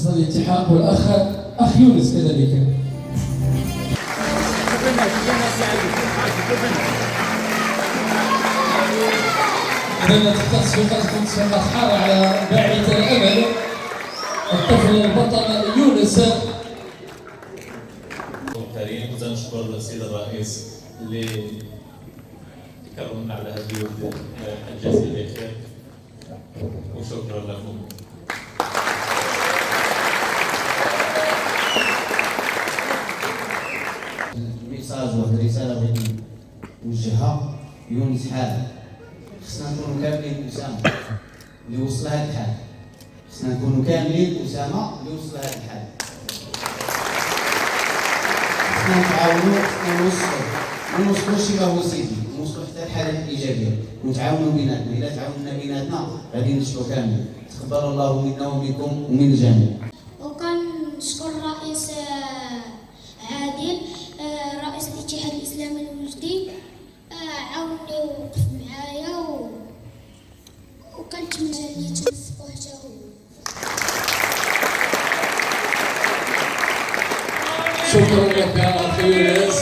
تصل الالتحاق، والاخ يونس كذلك. إذا تصفيقاتكم تصفيقات حارة على باعث الأمل الطفل البطل يونس. كريم، وتنشكر السيد الرئيس اللي كرمنا على هذه الجلسة بخير، وشكرا لكم. الميساج واحد الرسالة بغيت نوجهها يونس حاله. خصنا نكونوا كاملين أسامة اللي وصل لهذا الحال، خصنا نكونوا كاملين أسامة اللي وصل لهذا الحال. خصنا نتعاونوا، خصنا نوصلوا شي ما هو سيدي، نوصلوا حتى الحالات الإيجابية ونتعاونوا بيناتنا. إلا تعاوننا بيناتنا غادي نمشيو كاملين. تقبل الله منا ومنكم ومن الجميع. وكنشكر الرئيس عادل، رئيس الاتحاد الإسلامي الوجدي، عاوني ووقف معايا وكنتمنى ليه توفقوا حتى هو. شكرا لك اخي يونس.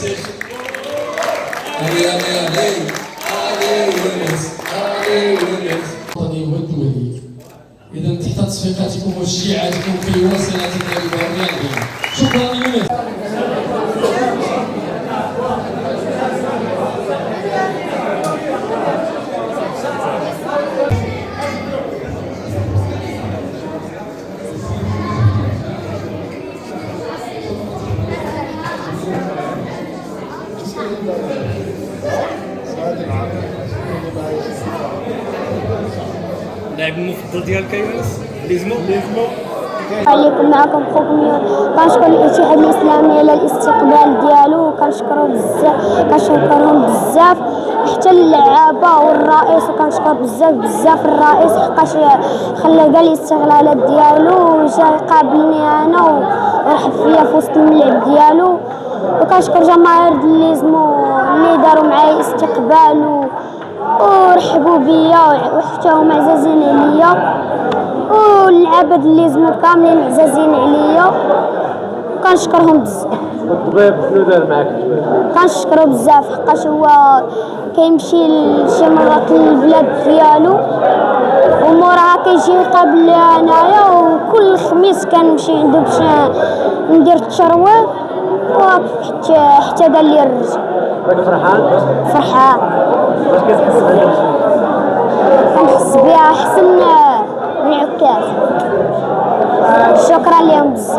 علي يونس الوطني والدولي. اذا تحت تصفيقاتكم وشجاعاتكم في واصلات الرياضيه. شكرا يونس. اللاعب المفضل ديالك يونس؟ ليزمو. عليكم، معكم خوكم يونس. كنشكر الاتحاد الاسلامي على الاستقبال ديالو، كنشكرهم بزاف حتى اللعابه والرئيس، وكنشكر بزاف الرئيس حقاش خلى كاع الاستغلالات ديالو وجا يقابلني انا ورحب فيا في وسط الملعب ديالو. وكنشكر جماهير ليزمو اللي داروا معايا استقبال ورحبوا بيا وحتى هما عزازين عليا، واللعابه ليزمو كاملين عزازين عليا. كنشكرهم بزاف. والطبيب شنو دار معاك الطبيب؟ كنشكرو بزاف حقاش هو كيمشي لشي مرات للبلاد ديالو وموراها كيجي يقابلني انايا، وكل خميس كنمشي عنده باش ندير التشرويق حتى دار لي الرجل. فرحان. واش كتحس بهذا الشيء؟ كنحس بها احسن من العكاز. شكرا لهم بزاف.